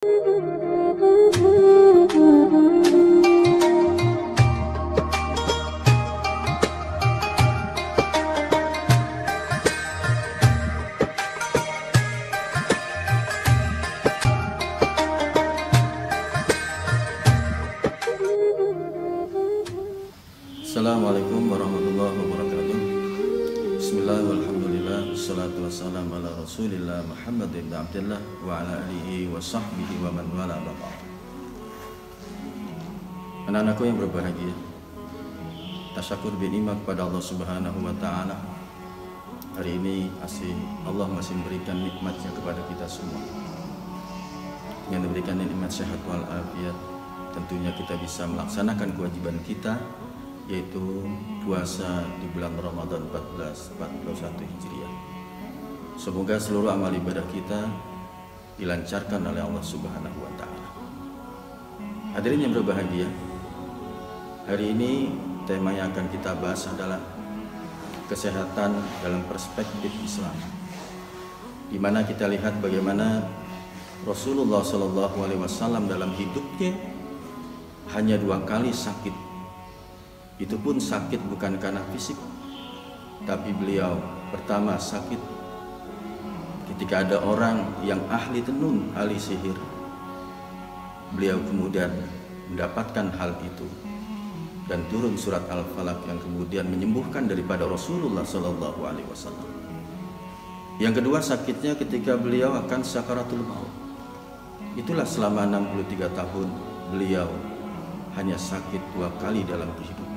Assalamualaikum warahmatullahi wabarakatuh. Bismillahirrahmanirrahim. Wassalatu wassalamu ala Rasulillah Muhammad ibn Abdullah wa ala alihi wa sahbihi wa man wala ba'd. Anak-anakku yang berbahagia, tasyakur binikmat kepada Allah Subhanahu wa taala. Hari ini Allah masih memberikan nikmatnya kepada kita semua. Dengan memberikan nikmat sehat wal afiat, tentunya kita bisa melaksanakan kewajiban kita, yaitu puasa di bulan Ramadan 1441 Hijriah. Semoga seluruh amal ibadah kita dilancarkan oleh Allah Subhanahu wa taala. Hadirin yang berbahagia, hari ini tema yang akan kita bahas adalah kesehatan dalam perspektif Islam, di mana kita lihat bagaimana Rasulullah SAW dalam hidupnya hanya 2 kali sakit. Itu pun sakit bukan karena fisik, tapi beliau pertama sakit ketika ada orang yang ahli tenun, ahli sihir. Beliau kemudian mendapatkan hal itu dan turun surat Al-Falaq yang kemudian menyembuhkan daripada Rasulullah SAW. Yang kedua sakitnya ketika beliau akan sakaratul maut. Itulah selama 63 tahun beliau hanya sakit 2 kali dalam kehidupan.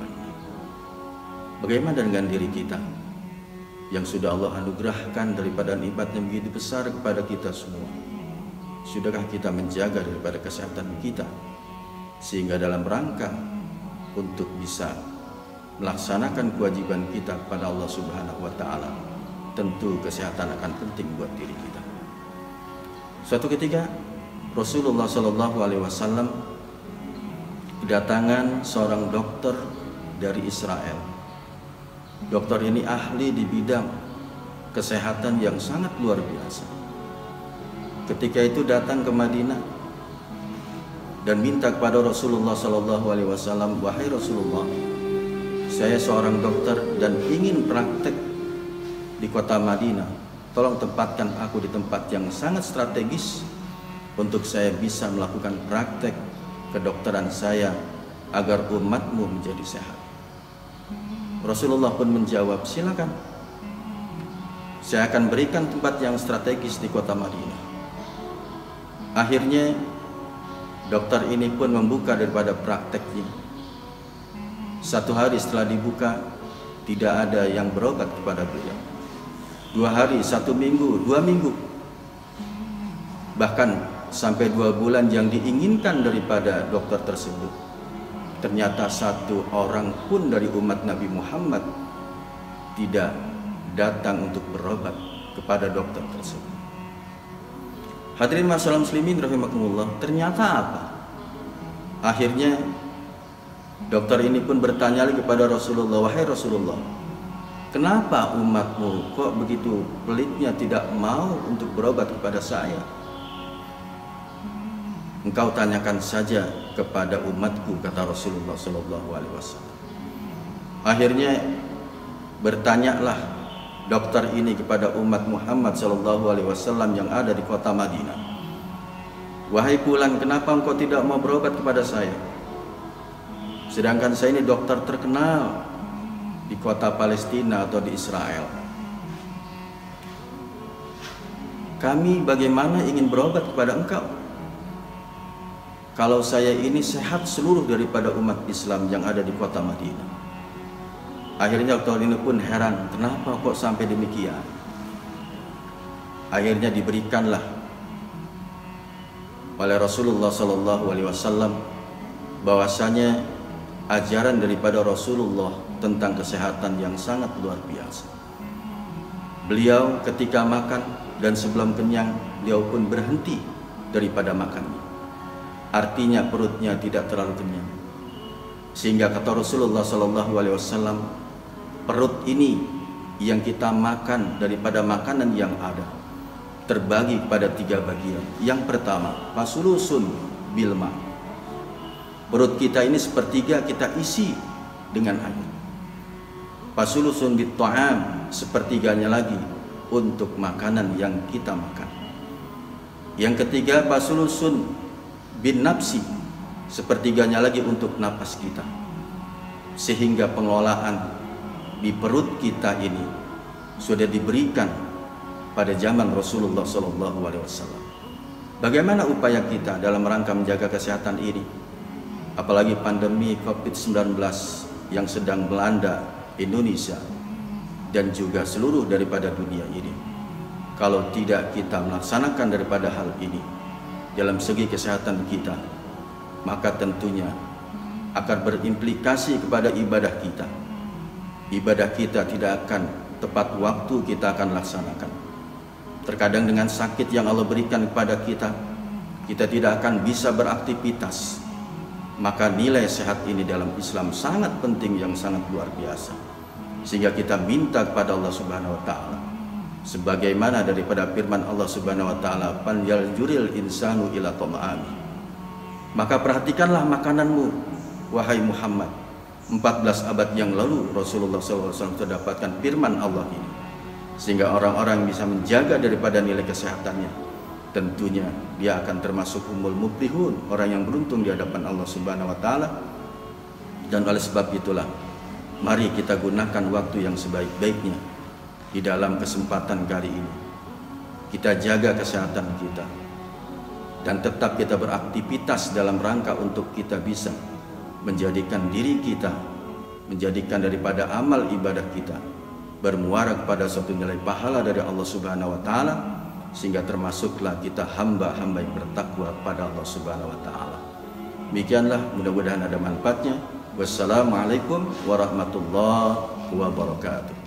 Bagaimana dengan diri kita yang sudah Allah anugerahkan daripada nikmat yang begitu besar kepada kita semua? Sudahkah kita menjaga daripada kesehatan kita sehingga dalam rangka untuk bisa melaksanakan kewajiban kita kepada Allah Subhanahu wa taala, tentu kesehatan akan penting buat diri kita. Suatu ketika Rasulullah SAW kedatangan seorang dokter dari Israel. Dokter ini ahli di bidang kesehatan yang sangat luar biasa. Ketika itu datang ke Madinah dan minta kepada Rasulullah SAW, "Wahai Rasulullah, saya seorang dokter dan ingin praktek di kota Madinah. Tolong tempatkan aku di tempat yang sangat strategis untuk saya bisa melakukan praktek kedokteran saya agar umatmu menjadi sehat." Rasulullah pun menjawab, "Silakan. Saya akan berikan tempat yang strategis di kota Madinah." Akhirnya dokter ini pun membuka daripada prakteknya. 1 hari setelah dibuka, tidak ada yang berobat kepada beliau. 2 hari, 1 minggu, 2 minggu, bahkan sampai 2 bulan yang diinginkan daripada dokter tersebut. Ternyata 1 orang pun dari umat Nabi Muhammad tidak datang untuk berobat kepada dokter tersebut. Hadirin masyaallah muslimin rahimakumullah, ternyata apa? Akhirnya dokter ini pun bertanya lagi kepada Rasulullah, "Wahai Rasulullah, kenapa umatmu kok begitu pelitnya tidak mau untuk berobat kepada saya? Engkau tanyakan saja kepada umatku," kata Rasulullah SAW. Akhirnya bertanyalah dokter ini kepada umat Muhammad SAW yang ada di kota Madinah, "Wahai fulan, kenapa engkau tidak mau berobat kepada saya? Sedangkan saya ini dokter terkenal di kota Palestina atau di Israel. Kami bagaimana ingin berobat kepada engkau kalau saya ini sehat seluruh daripada umat Islam yang ada di kota Madinah?" Akhirnya dokter ini pun heran, kenapa kok sampai demikian? Akhirnya diberikanlah oleh Rasulullah SAW bahwasanya ajaran daripada Rasulullah tentang kesehatan yang sangat luar biasa. Beliau ketika makan dan sebelum kenyang, beliau pun berhenti daripada makannya. Artinya perutnya tidak terlalu kenyang. Sehingga kata Rasulullah SAW, perut ini yang kita makan daripada makanan yang ada, terbagi pada 3 bagian. Yang pertama, fasulusun bilma. Perut kita ini sepertiga kita isi dengan air. Fasulusun bitta'am, sepertiganya lagi untuk makanan yang kita makan. Yang ketiga, fasulusun bin nafsi, sepertiganya lagi untuk napas kita. Sehingga pengelolaan di perut kita ini sudah diberikan pada zaman Rasulullah SAW. Bagaimana upaya kita dalam rangka menjaga kesehatan ini? Apalagi pandemi COVID-19 yang sedang melanda Indonesia dan juga seluruh daripada dunia ini. Kalau tidak kita melaksanakan daripada hal ini dalam segi kesehatan kita, maka tentunya akan berimplikasi kepada ibadah kita. Ibadah kita tidak akan tepat waktu kita akan laksanakan. Terkadang dengan sakit yang Allah berikan kepada kita, kita tidak akan bisa beraktivitas. Maka nilai sehat ini dalam Islam sangat penting, yang sangat luar biasa. Sehingga kita minta kepada Allah Subhanahu wa taala sebagaimana daripada firman Allah Subhanahu wa taala, "Falyarjuril insanu ila ta'ami." Maka perhatikanlah makananmu wahai Muhammad. 14 abad yang lalu Rasulullah SAW sudah dapatkan firman Allah ini, sehingga orang-orang bisa menjaga daripada nilai kesehatannya. Tentunya dia akan termasuk umul muflihun, orang yang beruntung di hadapan Allah Subhanahu wa taala. Dan oleh sebab itulah, mari kita gunakan waktu yang sebaik-baiknya di dalam kesempatan kali ini. Kita jaga kesehatan kita dan tetap kita beraktivitas dalam rangka untuk kita bisa menjadikan diri kita, menjadikan daripada amal ibadah kita bermuara kepada suatu nilai pahala dari Allah Subhanahu wa taala, sehingga termasuklah kita hamba-hamba yang bertakwa pada Allah Subhanahu wa taala. Demikianlah, mudah-mudahan ada manfaatnya. Wassalamualaikum warahmatullahi wabarakatuh.